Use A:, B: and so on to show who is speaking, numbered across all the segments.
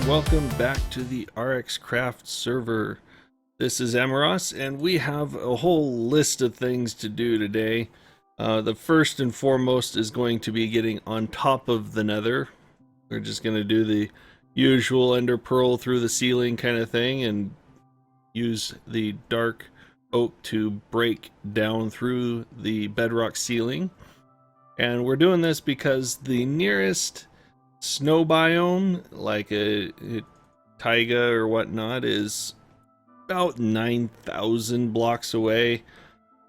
A: welcome back to the RxCraft server. This is Amaros, and we have a whole list of things to do today. The first and foremost is going to be getting on top of the Nether. We're just going to do the usual ender pearl through the ceiling kind of thing and use the dark oak to break down through the bedrock ceiling. And we're doing this because the nearest snow biome, like a taiga or whatnot, is about 9,000 blocks away,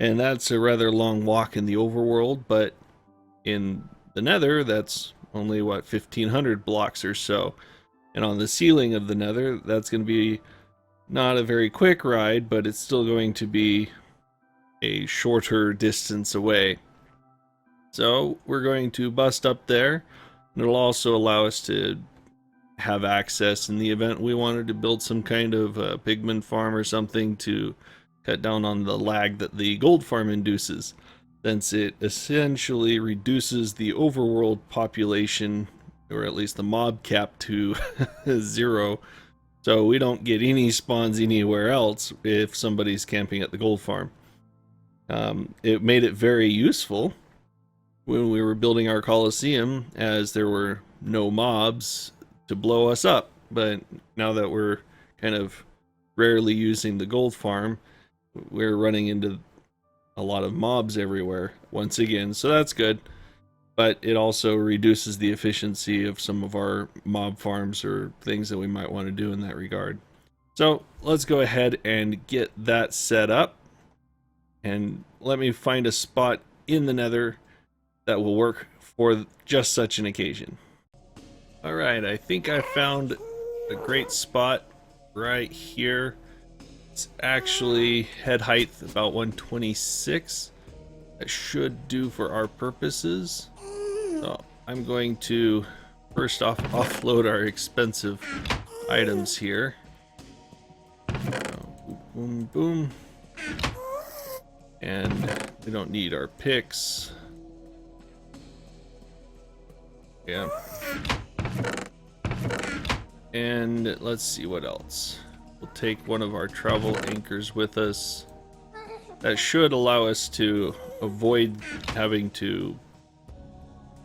A: and that's a rather long walk in the overworld, but in the Nether that's only what, 1,500 blocks or so. And on the ceiling of the Nether, that's going to be not a very quick ride, but it's still going to be a shorter distance away. So we're going to bust up there. It'll also allow us to have access in the event we wanted to build some kind of pigment farm or something to cut down on the lag that the gold farm induces, since it essentially reduces the overworld population, or at least the mob cap, to 0. So we don't get any spawns anywhere else if somebody's camping at the gold farm. It made it very useful when we were building our Coliseum, as there were no mobs to blow us up. But now that we're kind of rarely using the gold farm, we're running into a lot of mobs everywhere once again, so that's good. But it also reduces the efficiency of some of our mob farms or things that we might want to do in that regard. So let's go ahead and get that set up, and let me find a spot in the Nether that will work for just such an occasion. Alright, I think I found a great spot right here. It's actually head height about 126. That should do for our purposes. So I'm going to first off offload our expensive items here. Boom, boom. And we don't need our picks. Yeah. And let's see what else. We'll take one of our travel anchors with us. That should allow us to avoid having to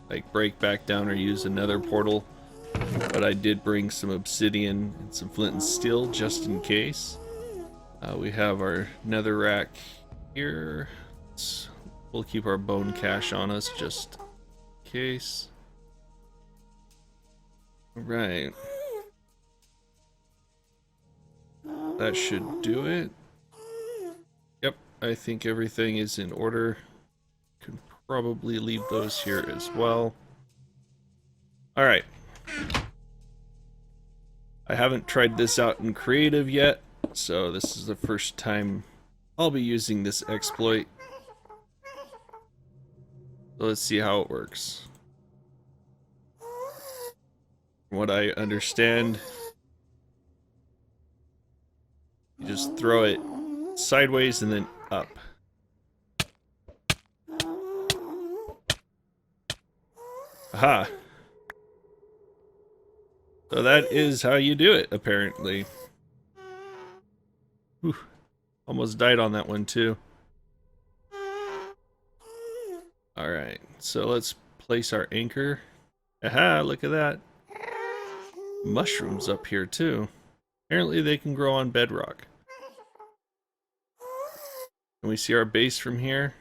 A: like break back down or use another portal. But I did bring some obsidian and some flint and steel just in case. We have our nether rack here. We'll keep our bone cache on us just in case. Right. That should do it. Yep, I think everything is in order. Can probably leave those here as well. Alright. I haven't tried this out in creative yet, so this is the first time I'll be using this exploit. So let's see how it works. From what I understand, you just throw it sideways and then up. Aha! So that is how you do it, apparently. Whew. Almost died on that one too. Alright, so let's place our anchor. Aha, look at that. Mushrooms up here too. Apparently they can grow on bedrock. Can we see our base from here?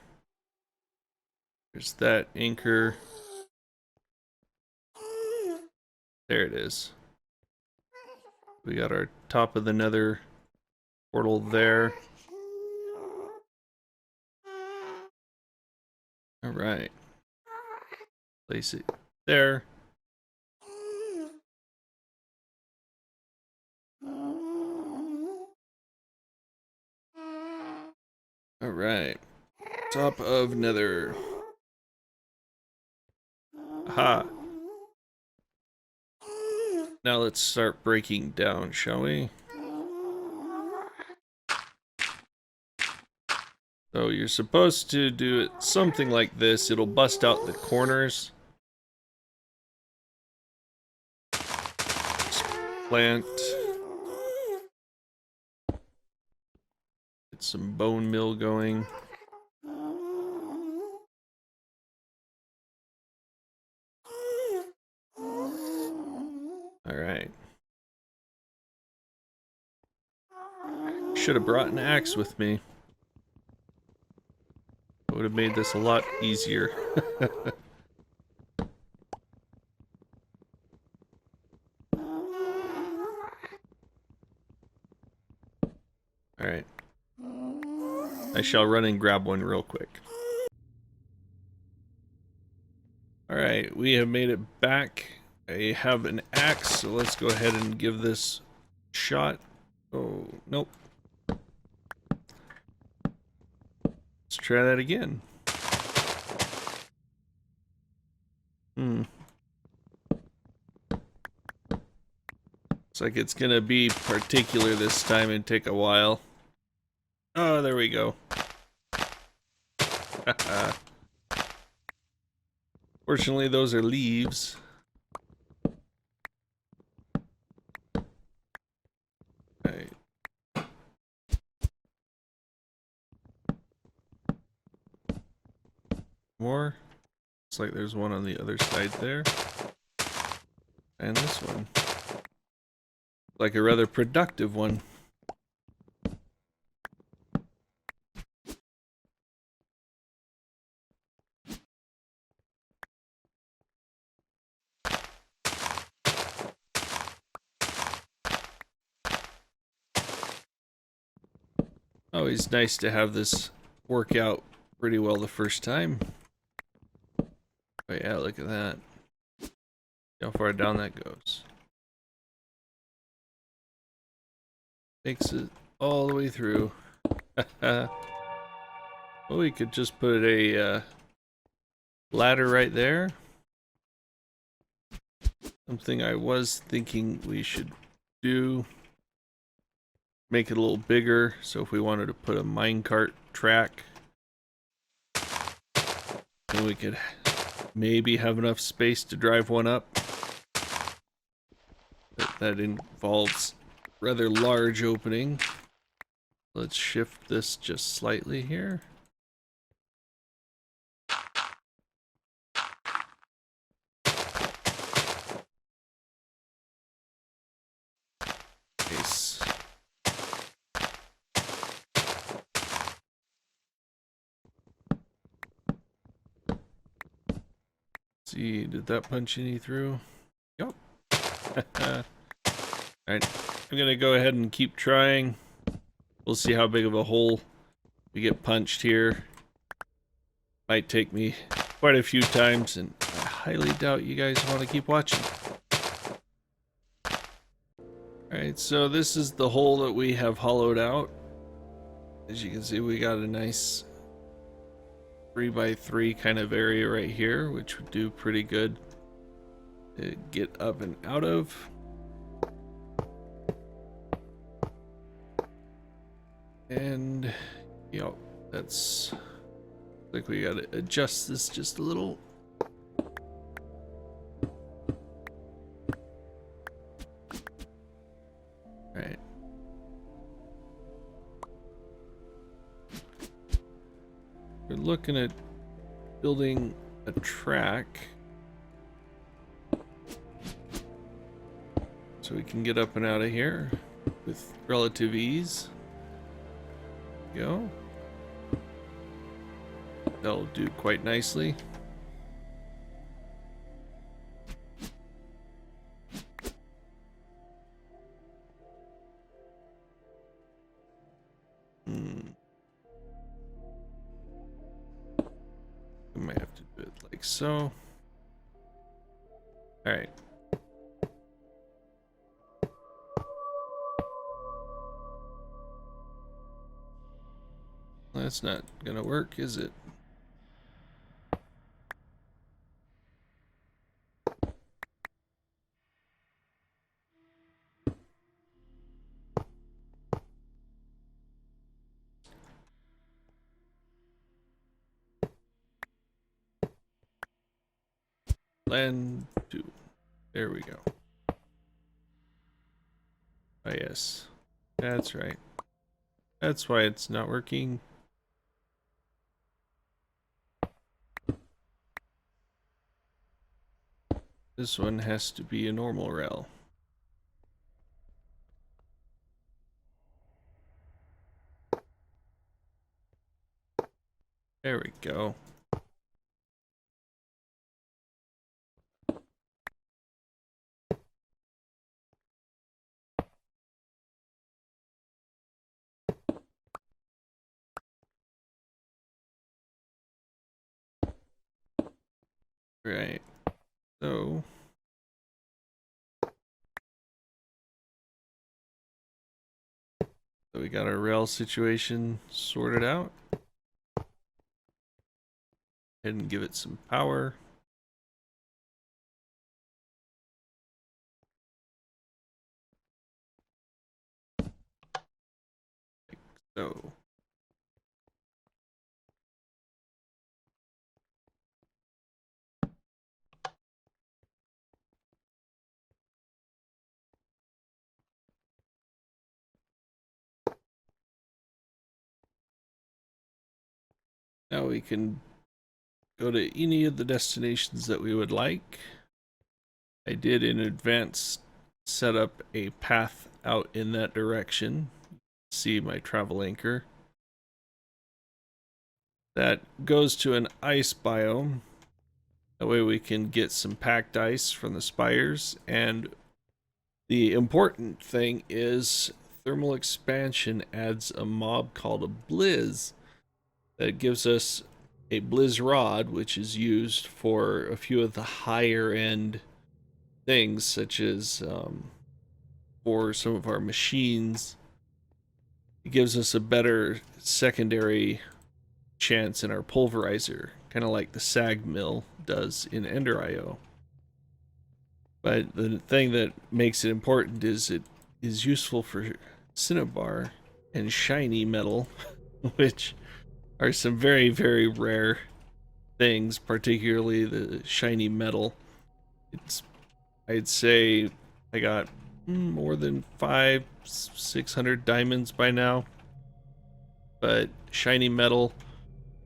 A: There's that anchor. There it is. We got our top of the Nether portal there. Alright. Place it there. Alright. Top of Nether. Aha. Now let's start breaking down, shall we? So you're supposed to do it something like this. It'll bust out the corners. plant. Get some bone meal going. Alright. Should have brought an axe with me. It would have made this a lot easier. Alright. I shall run and grab one real quick. Alright, we have made it back. I have an axe, so let's go ahead and give this a shot. Oh, nope. Let's try that again. Looks like it's gonna be particular this time and take a while. Oh, there we go. Fortunately, those are leaves. Right. More. Looks like there's one on the other side there. And this one. Like a rather productive one. Always nice to have this work out pretty well the first time. Oh yeah, look at that. See how far down that goes. Takes it all the way through. Well, we could just put a ladder right there. Something I was thinking we should do. Make it a little bigger, so if we wanted to put a minecart track, then we could maybe have enough space to drive one up. But that involves a rather large opening. Let's shift this just slightly here. Nice. See, did that punch any through? Yep. Alright, I'm gonna go ahead and keep trying. We'll see how big of a hole we get punched here. Might take me quite a few times, and I highly doubt you guys want to keep watching. Alright, so this is the hole that we have hollowed out. As you can see, we got a nice 3x3 kind of area right here, which would do pretty good to get up and out of. And yep, that's like we gotta adjust this just a little. Right. We're looking at building a track so we can get up and out of here with relative ease. Go. That'll do quite nicely. I might have to do it like so. Alright. That's not gonna work, is it? Land 2. There we go. Oh yes, that's right. That's why it's not working. This one has to be a normal rail. There we go. Right. So we got our rail situation sorted out. And give it some power. Like so. Now we can go to any of the destinations that we would like. I did in advance set up a path out in that direction. See my travel anchor. That goes to an ice biome. That way we can get some packed ice from the spires. And the important thing is thermal expansion adds a mob called a Blizz that gives us a Blizz rod, which is used for a few of the higher end things, such as for some of our machines. It gives us a better secondary chance in our pulverizer, kind of like the sag mill does in Ender.io. But the thing that makes it important is it is useful for cinnabar and shiny metal, which are some very, very rare things, particularly the shiny metal. I'd say I got more than 500-600 diamonds by now, but shiny metal,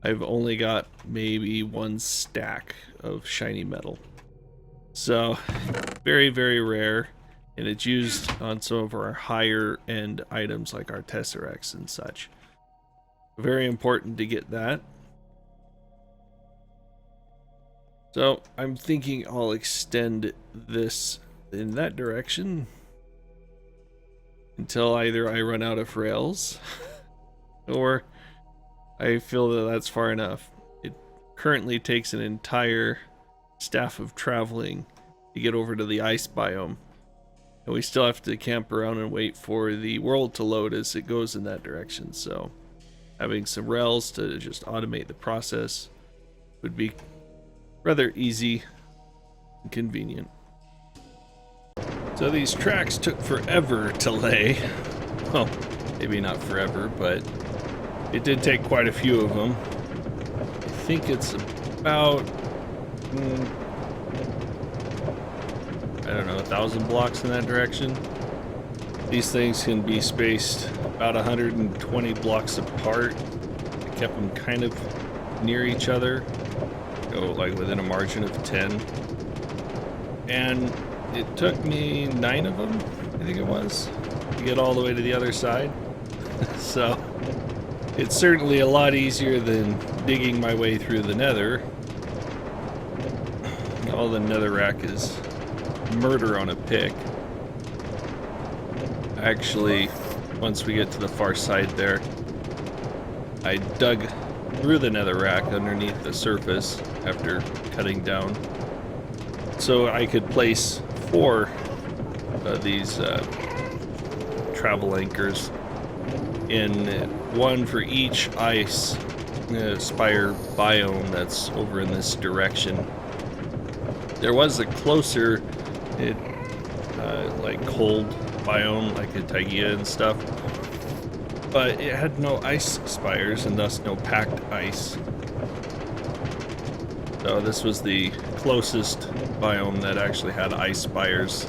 A: I've only got maybe 1 stack of shiny metal. So very, very rare, and it's used on some of our higher end items like our tesseracts and such. Very important to get that. So I'm thinking I'll extend this in that direction until either I run out of rails or I feel that that's far enough. It currently takes an entire staff of traveling to get over to the ice biome, and we still have to camp around and wait for the world to load as it goes in that direction. So having some rails to just automate the process would be rather easy and convenient. So these tracks took forever to lay. Well, maybe not forever, but it did take quite a few of them. I think it's about, I don't know, 1,000 blocks in that direction. These things can be spaced about 120 blocks apart. I kept them kind of near each other, like within a margin of 10. And it took me 9 of them, I think it was, to get all the way to the other side. So it's certainly a lot easier than digging my way through the Nether. All the netherrack is murder on a pick. Actually, once we get to the far side there, I dug through the netherrack underneath the surface after cutting down, so I could place 4 of these travel anchors, in one for each ice spire biome that's over in this direction. There was a closer like cold biome like a taiga and stuff, but it had no ice spires and thus no packed ice. So this was the closest biome that actually had ice spires.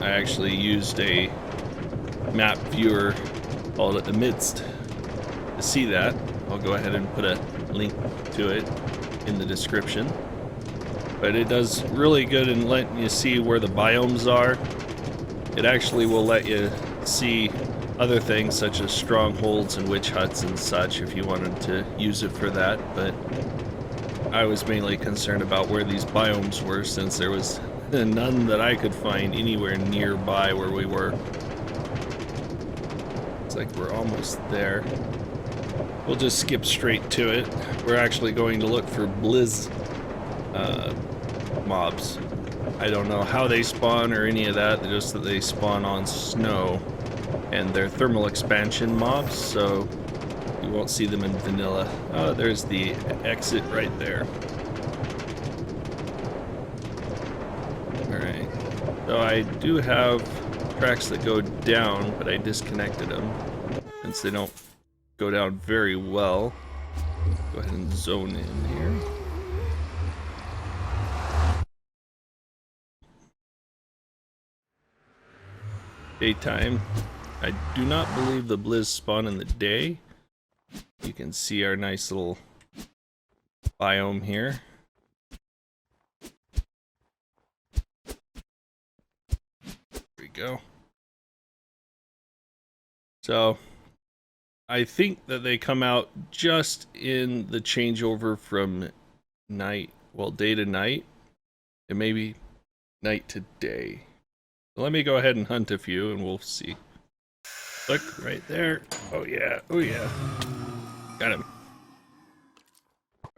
A: I actually used a map viewer called Amidst to see that. I'll go ahead and put a link to it in the description. But it does really good in letting you see where the biomes are. It actually will let you see other things such as strongholds and witch huts and such if you wanted to use it for that, but I was mainly concerned about where these biomes were since there was none that I could find anywhere nearby where we were. It's like we're almost there. We'll just skip straight to it. We're actually going to look for Blizz mobs. I don't know how they spawn or any of that, just that they spawn on snow. And they're thermal expansion mobs, so you won't see them in vanilla. Oh, there's the exit right there. Alright. So I do have tracks that go down, but I disconnected them since they don't go down very well. Go ahead and zone in here. Daytime. I do not believe the Blizz spawn in the day. You can see our nice little biome here. There we go. So I think that they come out just in the changeover from night, well, day to night, and maybe night to day. So let me go ahead and hunt a few and we'll see. Look, right there. Oh yeah, oh yeah. Got him.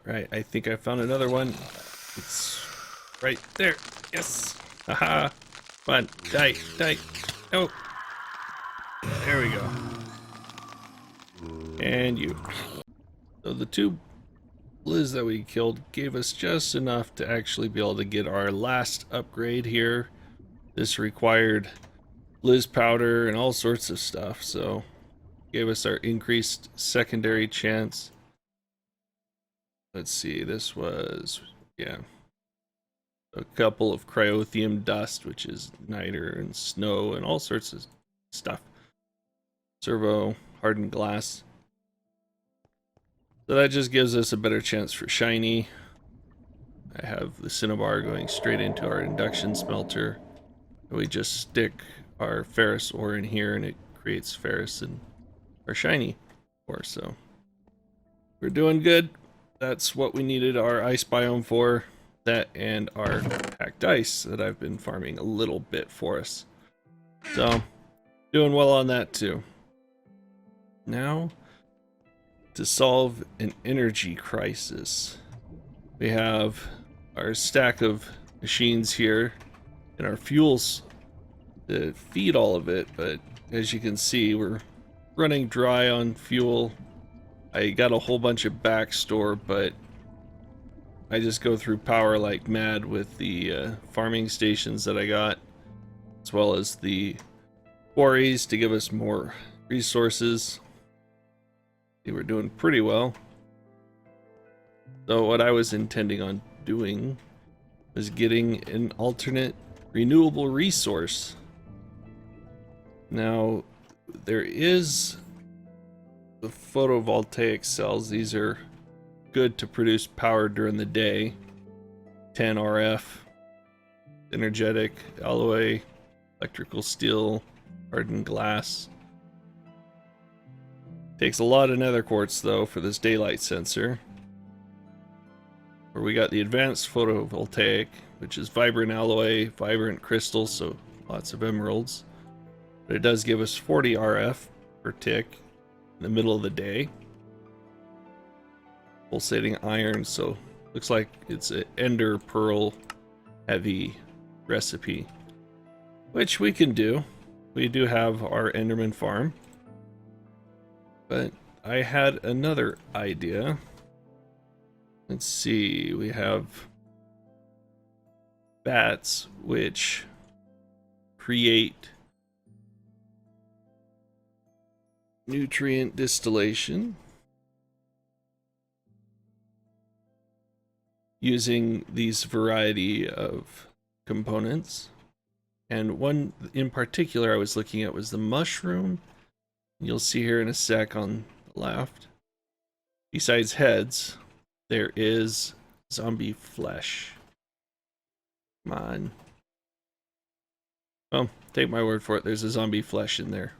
A: Right, I think I found another one. It's right there. Yes. Haha. Come on, die, die. Oh. There we go. And you. So the two Blizz that we killed gave us just enough to actually be able to get our last upgrade here. This required Blizz powder and all sorts of stuff, so gave us our increased secondary chance. Let's see, this was, yeah, a couple of cryotheum dust, which is niter and snow and all sorts of stuff. Servo, hardened glass. So that just gives us a better chance for shiny. I have the cinnabar going straight into our induction smelter. We just stick our ferrous ore in here and it creates ferrous and our shiny ore, so we're doing good. That's what we needed our ice biome for. That and our packed ice that I've been farming a little bit for us. So doing well on that too. Now to solve an energy crisis. We have our stack of machines here and our fuels to feed all of it, but as you can see, we're running dry on fuel. I got a whole bunch of backstore, but I just go through power like mad with the farming stations that I got, as well as the quarries to give us more resources. See, we're doing pretty well. So what I was intending on doing was getting an alternate renewable resource. Now, there is the photovoltaic cells. These are good to produce power during the day. 10 RF, energetic, alloy, electrical steel, hardened glass. Takes a lot of nether quartz though for this daylight sensor. Where we got the advanced photovoltaic, which is vibrant alloy, vibrant crystal, so lots of emeralds. But it does give us 40 RF per tick in the middle of the day. Pulsating iron, so looks like it's an ender pearl heavy recipe, which we can do. We do have our enderman farm, but I had another idea. Let's see, we have bats which create nutrient distillation using these variety of components, And one in particular I was looking at was the mushroom. You'll see here in a sec on the left. Besides heads, there is zombie flesh. Come on. Well, take my word for it, there's a zombie flesh in there.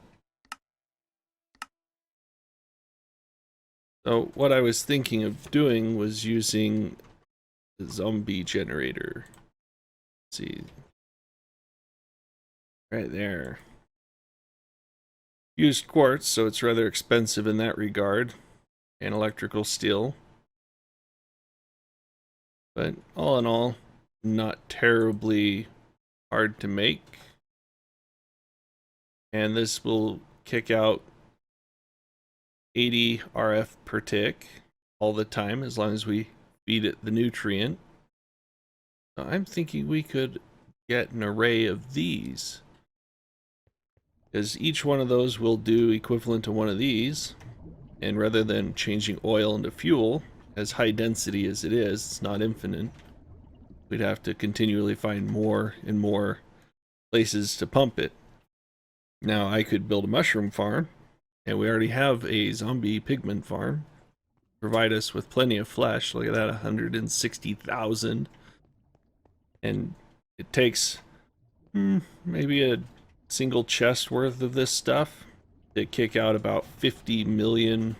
A: So what I was thinking of doing was using the zombie generator. Let's see. Right there. Used quartz, so it's rather expensive in that regard. And electrical steel. But all in all, not terribly hard to make. And this will kick out 80 RF per tick all the time, as long as we feed it the nutrient. So I'm thinking we could get an array of these, because each one of those will do equivalent to one of these. And rather than changing oil into fuel, as high density as it is, it's not infinite, we'd have to continually find more and more places to pump it. Now I could build a mushroom farm, and we already have a zombie pigment farm. Provide us with plenty of flesh. Look at that, 160,000. And it takes maybe a single chest worth of this stuff to kick out about 50 million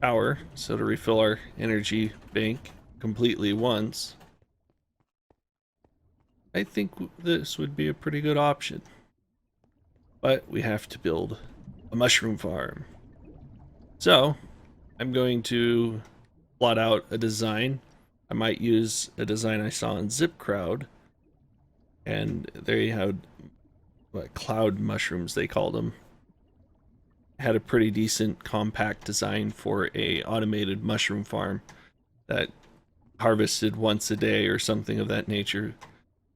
A: power. So to refill our energy bank completely once, I think this would be a pretty good option. But we have to build a mushroom farm. So I'm going to plot out a design. I might use a design I saw in ZipCrowd, and there you have what cloud mushrooms they called them. Had a pretty decent compact design for a automated mushroom farm that harvested once a day or something of that nature.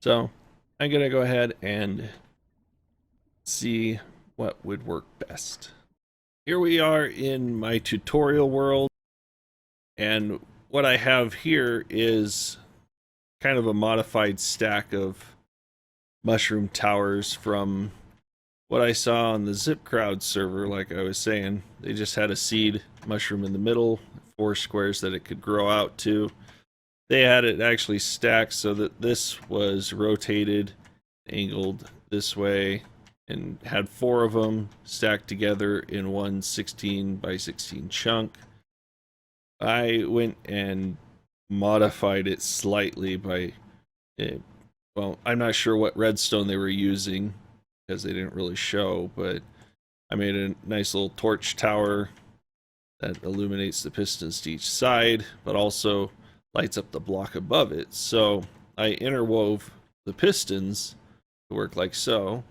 A: So I'm gonna go ahead and see what would work best. Here we are in my tutorial world, and what I have here is kind of a modified stack of mushroom towers from what I saw on the ZipCrowd server. Like I was saying, they just had a seed mushroom in the middle, 4 squares that it could grow out to. They had it actually stacked so that this was rotated, angled this way, and had 4 of them stacked together in one 16 by 16 chunk. I went and modified it slightly by, well, I'm not sure what redstone they were using because they didn't really show, but I made a nice little torch tower that illuminates the pistons to each side, but also lights up the block above it. So I interwove the pistons to work like so.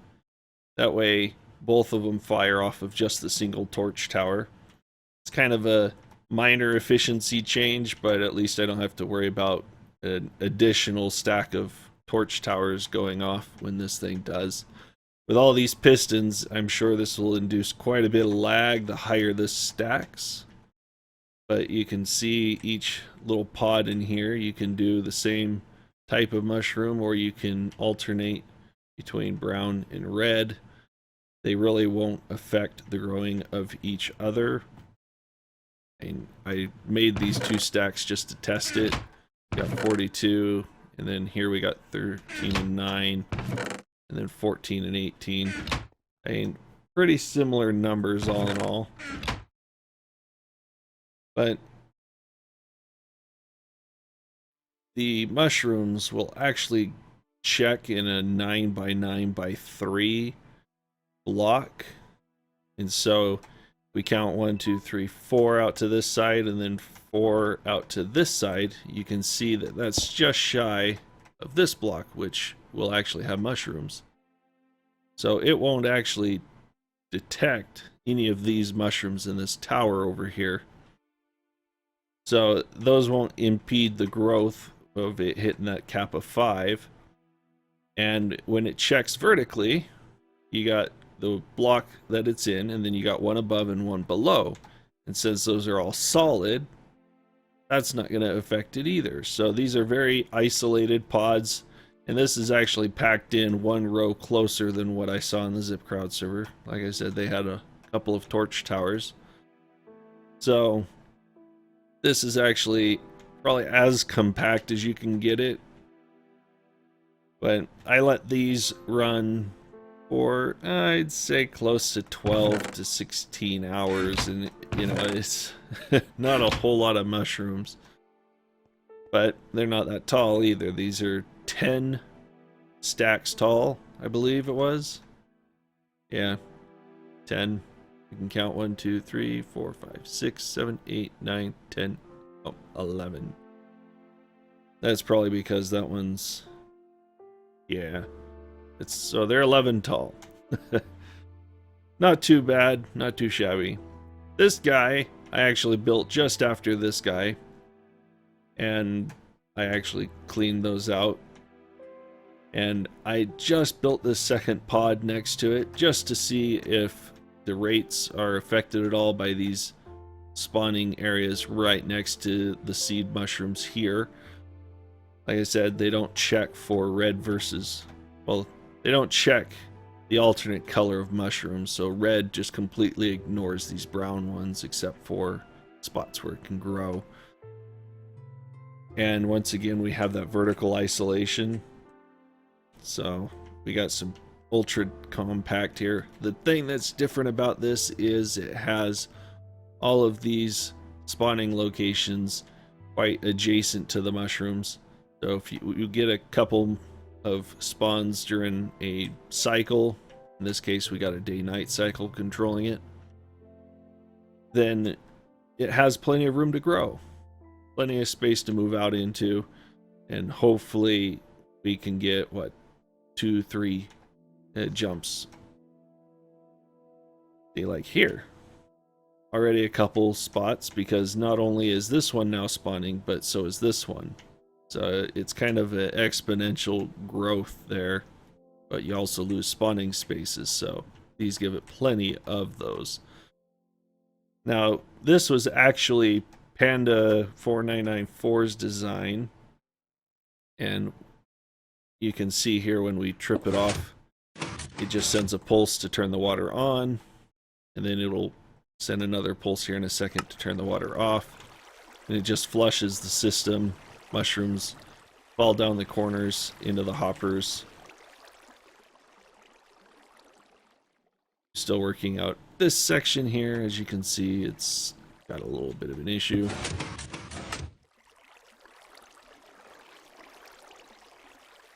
A: That way, both of them fire off of just the single torch tower. It's kind of a minor efficiency change, but at least I don't have to worry about an additional stack of torch towers going off when this thing does. With all these pistons, I'm sure this will induce quite a bit of lag the higher this stacks. But you can see each little pod in here, you can do the same type of mushroom, or you can alternate between brown and red. They really won't affect the growing of each other. And I made these 2 stacks just to test it. Got 42, and then here we got 13 and 9, and then 14 and 18. I mean, pretty similar numbers all in all. But the mushrooms will actually check in a 9 by 9 by 3 block. And so we count 1, 2, 3, 4 out to this side, and then 4 out to this side. You can see that that's just shy of this block, which will actually have mushrooms. So it won't actually detect any of these mushrooms in this tower over here. So those won't impede the growth of it hitting that cap of 5. And when it checks vertically, you got the block that it's in, and then you got one above and one below. And since those are all solid, that's not going to affect it either. So these are very isolated pods. And this is actually packed in one row closer than what I saw in the Zip Crowd server. Like I said, they had a couple of torch towers. So this is actually probably as compact as you can get it. But I let these run for, I'd say, close to 12 to 16 hours. And, you know, it's not a whole lot of mushrooms. But they're not that tall either. These are 10 stacks tall, I believe it was. Yeah, 10. You can count 1, 2, 3, 4, 5, 6, 7, 8, 9, 10, 11. That's probably because that one's, yeah. So they're 11 tall. Not too bad, not too shabby. This guy, I actually built just after this guy. And I actually cleaned those out. And I just built this second pod next to it just to see if the rates are affected at all by these spawning areas right next to the seed mushrooms here. Like I said, they don't check for red versus, well, they don't check the alternate color of mushrooms, so red just completely ignores these brown ones except for spots where it can grow. And once again, we have that vertical isolation. So we got some ultra compact here. The thing that's different about this is it has all of these spawning locations quite adjacent to the mushrooms. So if you get a couple of spawns during a cycle, in this case we got a day-night cycle controlling it, then it has plenty of room to grow. Plenty of space to move out into, and hopefully we can get, what, 2, 3 jumps. See, like here. Already a couple spots, because not only is this one now spawning, but so is this one. So it's kind of an exponential growth there, but you also lose spawning spaces, so these give it plenty of those. Now, this was actually Panda 4994's design, and you can see here when we trip it off, it just sends a pulse to turn the water on, and then it'll send another pulse here in a second to turn the water off, and it just flushes the system. Mushrooms fall down the corners into the hoppers. Still working out this section here. As you can see, it's got a little bit of an issue.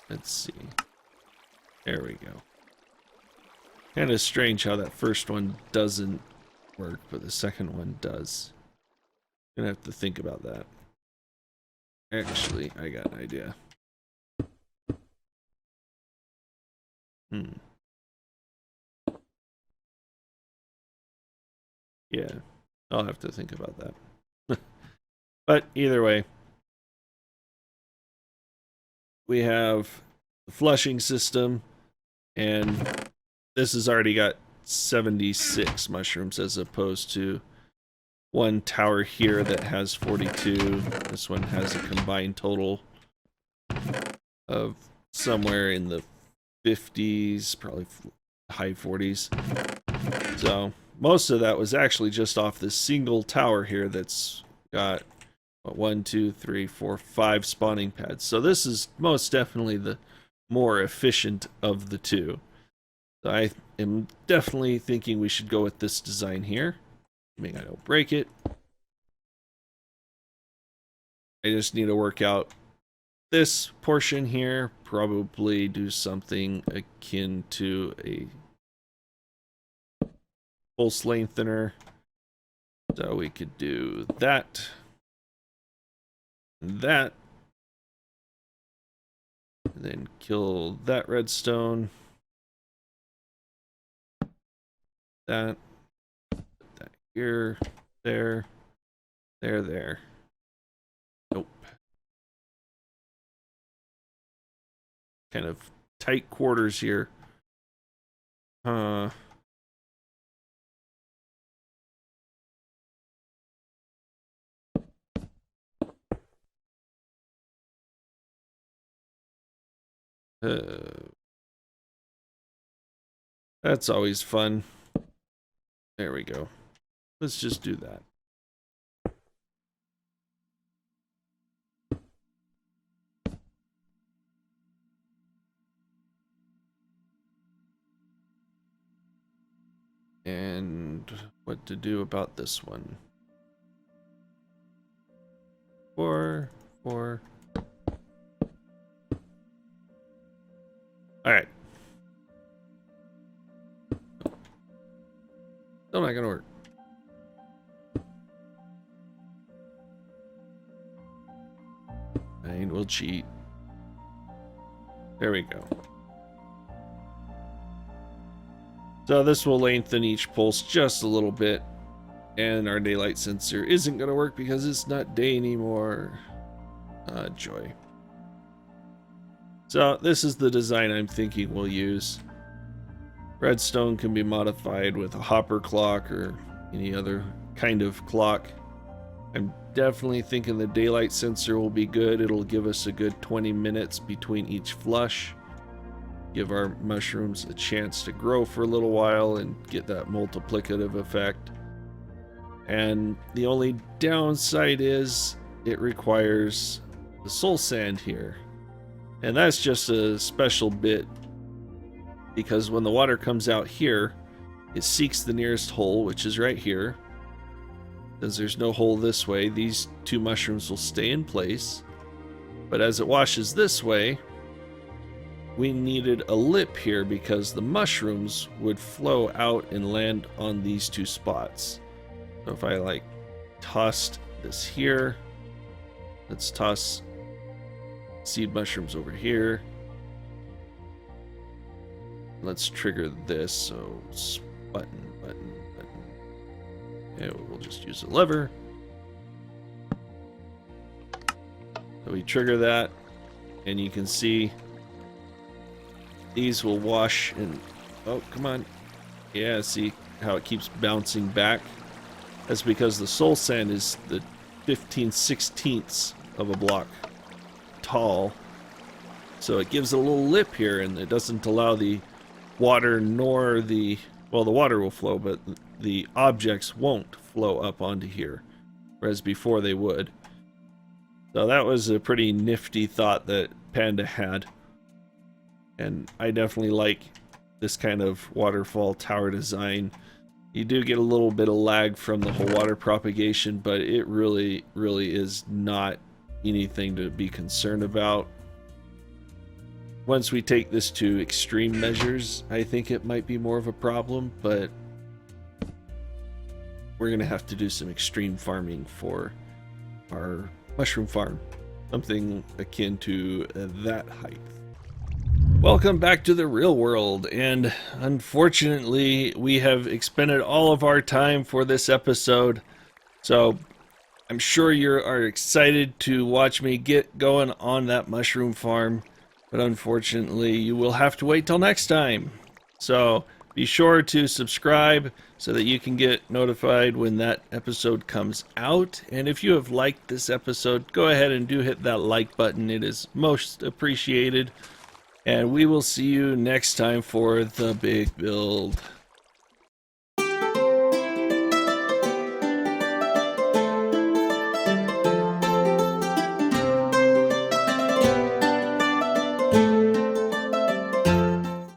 A: Let's see. There we go. Kind of strange how that first one doesn't work, but the second one does. Gonna have to think about that. Actually, I got an idea. Yeah, I'll have to think about that. But either way, we have the flushing system, and this has already got 76 mushrooms as opposed to one tower here that has 42. This one has a combined total of somewhere in the 50s, probably high 40s. So most of that was actually just off this single tower here that's got, what, 1, 2, 3, 4, 5 spawning pads. So this is most definitely the more efficient of the two. So I am definitely thinking we should go with this design here. I don't break it. I just need to work out this portion here. Probably do something akin to a pulse lengthener. So we could do that. And that. And then kill that redstone. That. Put that here. There. There. Nope. Kind of tight quarters here. That's always fun. There we go. Let's just do that. And what to do about this one? 4, 4. All right. Still not gonna work. Fine, we'll cheat. There we go. So this will lengthen each pulse just a little bit, and our daylight sensor isn't going to work because it's not day anymore. Joy. So this is the design I'm thinking we'll use. Redstone can be modified with a hopper clock or any other kind of clock. I'm definitely thinking the daylight sensor will be good. It'll give us a good 20 minutes between each flush. Give our mushrooms a chance to grow for a little while and get that multiplicative effect. And the only downside is it requires the soul sand here. And that's just a special bit because when the water comes out here, it seeks the nearest hole, which is right here. Since there's no hole this way, these two mushrooms will stay in place. But as it washes this way, we needed a lip here because the mushrooms would flow out and land on these two spots. So if I like tossed this here, let's toss seed mushrooms over here. Let's trigger this. So button. Okay, we'll just use a lever. So we trigger that, and you can see these will wash and oh, come on. Yeah, see how it keeps bouncing back? That's because the soul sand is the 15/16 of a block tall. So it gives a little lip here, and it doesn't allow the water nor the, well, the water will flow, but the objects won't flow up onto here, whereas before they would. So that was a pretty nifty thought that Panda had. And I definitely like this kind of waterfall tower design. You do get a little bit of lag from the whole water propagation, but it really is not anything to be concerned about. Once we take this to extreme measures, I think it might be more of a problem, but we're going to have to do some extreme farming for our mushroom farm. Something akin to that height. Welcome back to the real world, and unfortunately we have expended all of our time for this episode, so I'm sure you are excited to watch me get going on that mushroom farm, but unfortunately you will have to wait till next time. So be sure to subscribe so that you can get notified when that episode comes out, and if you have liked this episode, go ahead and do hit that like button. It is most appreciated. And we will see you next time for the big build.